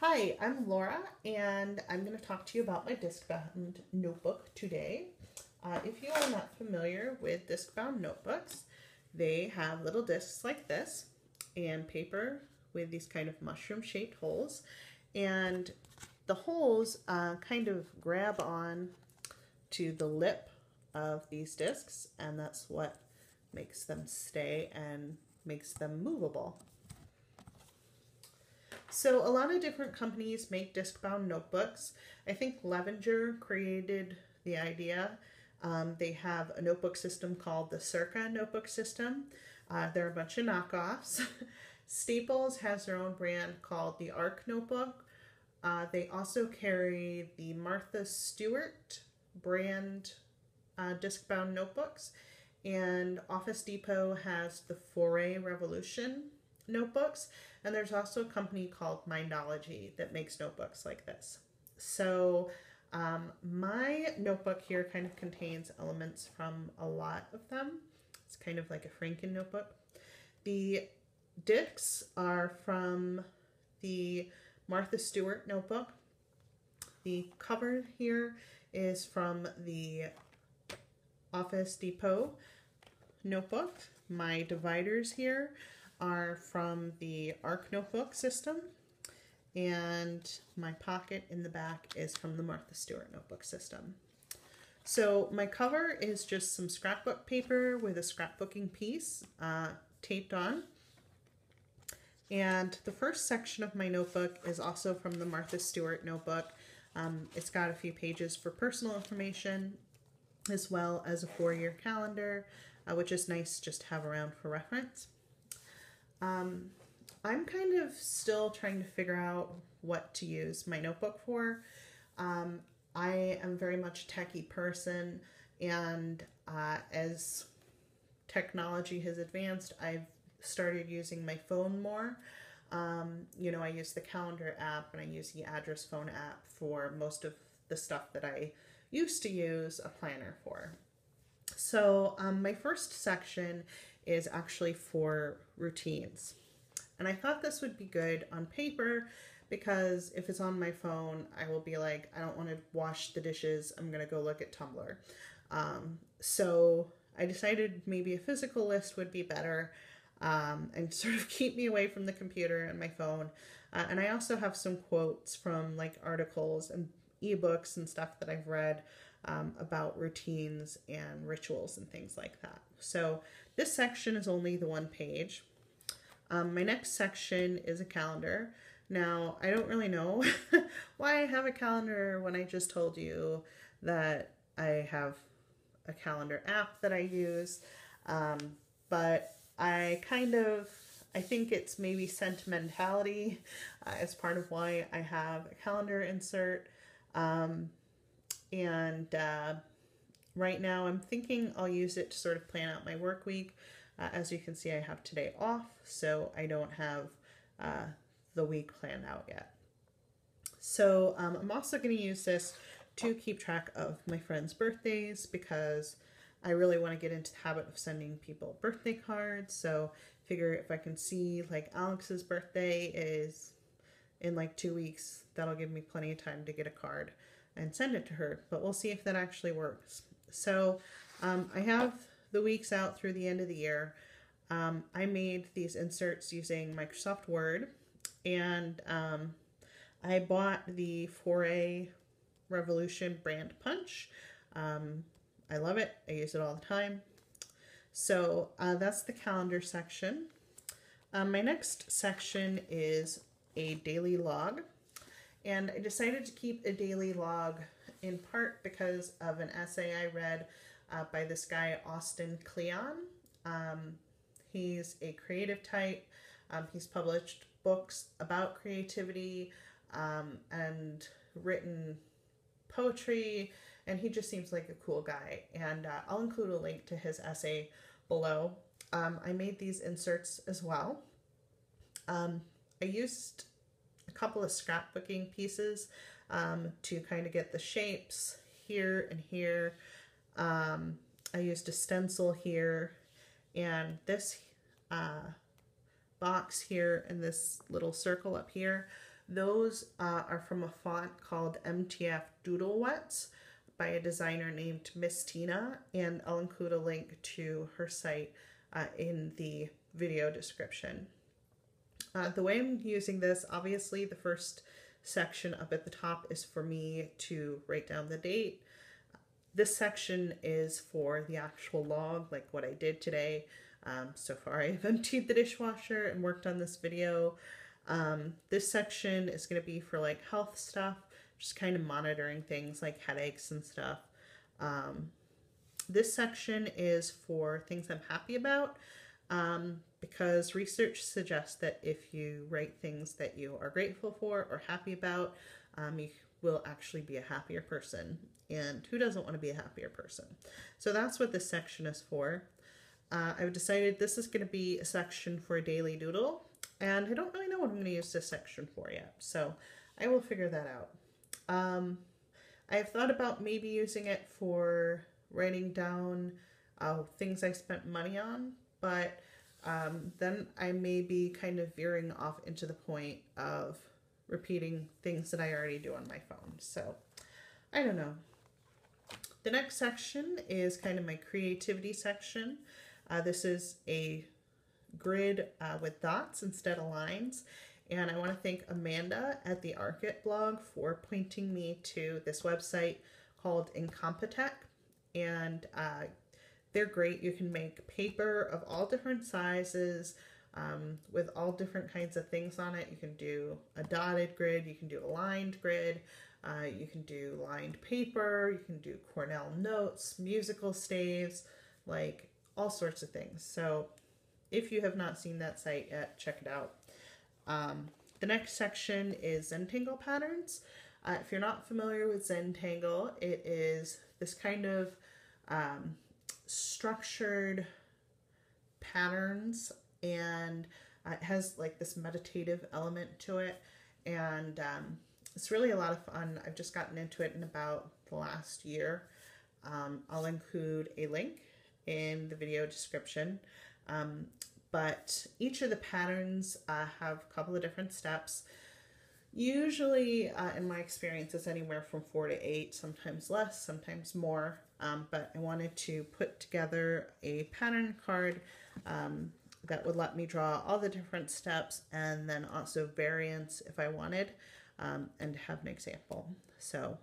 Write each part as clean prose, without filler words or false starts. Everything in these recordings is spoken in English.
Hi, I'm Laura, and I'm going to talk to you about my disc-bound notebook today. If you are not familiar with disc-bound notebooks, they have little discs like this and paper with these kind of mushroom-shaped holes. And the holes kind of grab on to the lip of these discs, and that's what makes them stay and makes them movable. So a lot of different companies make disc-bound notebooks. I think Levenger created the idea. They have a notebook system called the Circa notebook system. There are a bunch of knockoffs. Staples has their own brand called the Arc notebook. They also carry the Martha Stewart brand disc-bound notebooks. And Office Depot has the Foray Revolution notebooks, and there's also a company called Mindology that makes notebooks like this. So my notebook here kind of contains elements from a lot of them. It's kind of like a Franken notebook. The discs are from the Martha Stewart notebook. The cover here is from the Office Depot notebook. My dividers here are from the Arc notebook system, and my pocket in the back is from the Martha Stewart notebook system. So my cover is just some scrapbook paper with a scrapbooking piece taped on. And the first section of my notebook is also from the Martha Stewart notebook. It's got a few pages for personal information, as well as a 4-year calendar, which is nice just to have around for reference. I'm kind of still trying to figure out what to use my notebook for. I am very much a techie person, and as technology has advanced, I've started using my phone more. I use the calendar app and I use the address phone app for most of the stuff that I used to use a planner for. So my first section is actually for routines. And I thought this would be good on paper because if it's on my phone, I will be like, I don't want to wash the dishes. I'm going to go look at Tumblr. So I decided maybe a physical list would be better and sort of keep me away from the computer and my phone. And I also have some quotes from like articles and ebooks and stuff that I've read about routines and rituals and things like that. So this section is only the one page. My next section is a calendar. Now, I don't really know why I have a calendar when I just told you that I have a calendar app that I use. But I think it's maybe sentimentality as part of why I have a calendar insert. Right now I'm thinking I'll use it to sort of plan out my work week. As you can see, I have today off, so I don't have the week planned out yet. So I'm also going to use this to keep track of my friends' birthdays because I really want to get into the habit of sending people birthday cards. So figure if I can see like Alex's birthday is in like 2 weeks, that'll give me plenty of time to get a card and send it to her. But we'll see if that actually works. So I have the weeks out through the end of the year. I made these inserts using Microsoft Word, and I bought the Foray Revolution brand punch. I love it. I use it all the time. So that's the calendar section. My next section is a daily log. And I decided to keep a daily log in part because of an essay I read by this guy, Austin Kleon. He's a creative type. He's published books about creativity and written poetry, and he just seems like a cool guy. And I'll include a link to his essay below. I made these inserts as well. I used a couple of scrapbooking pieces to kind of get the shapes here and here. I used a stencil here, and this box here and this little circle up here Those are from a font called MTF Doodle Wets by a designer named Miss Tina, and I'll include a link to her site in the video description. The way I'm using this, obviously the first section up at the top is for me to write down the date. This section is for the actual log, like what I did today. So far I've emptied the dishwasher and worked on this video. This section is going to be for like health stuff, just kind of monitoring things like headaches and stuff. This section is for things I'm happy about, because research suggests that if you write things that you are grateful for or happy about, you will actually be a happier person. And who doesn't want to be a happier person? So that's what this section is for. I've decided this is going to be a section for a daily doodle, and I don't really know what I'm going to use this section for yet, so I will figure that out. I've thought about maybe using it for writing down things I spent money on, but then I may be kind of veering off into the point of repeating things that I already do on my phone. So I don't know. The next section is kind of my creativity section. This is a grid with dots instead of lines. And I want to thank Amanda at the Archit blog for pointing me to this website called Incompetech. And they're great. You can make paper of all different sizes with all different kinds of things on it. You can do a dotted grid, you can do a lined grid, you can do lined paper, you can do Cornell notes, musical staves, like all sorts of things. So if you have not seen that site yet, check it out. The next section is Zentangle patterns. If you're not familiar with Zentangle, it is this kind of structured patterns, and it has like this meditative element to it, and it's really a lot of fun. I've just gotten into it in about the last year. I'll include a link in the video description. But each of the patterns have a couple of different steps. Usually, in my experience, it's anywhere from 4 to 8, sometimes less, sometimes more. But I wanted to put together a pattern card that would let me draw all the different steps, and then also variants if I wanted, and have an example. So,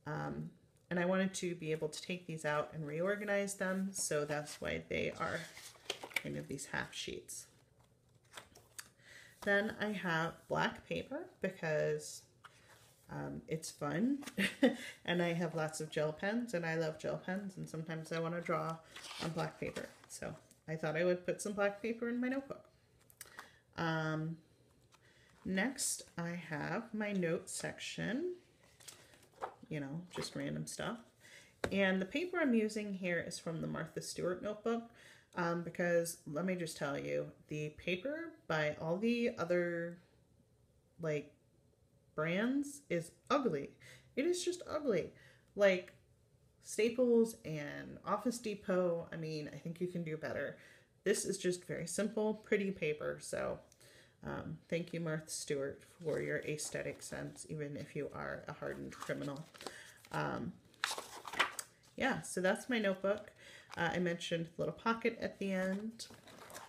and I wanted to be able to take these out and reorganize them, so that's why they are kind of these half sheets. Then I have black paper because it's fun and I have lots of gel pens, and I love gel pens, and sometimes I want to draw on black paper. So I thought I would put some black paper in my notebook. Next I have my notes section, you know, just random stuff. And the paper I'm using here is from the Martha Stewart notebook. Because let me just tell you, the paper by all the other like brands is ugly. It is just ugly. Like Staples and Office Depot, I mean, I think you can do better. This is just very simple, pretty paper. So thank you, Martha Stewart, for your aesthetic sense, even if you are a hardened criminal. Yeah, so that's my notebook. I mentioned the little pocket at the end,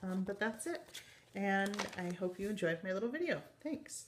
but that's it. And I hope you enjoyed my little video. Thanks.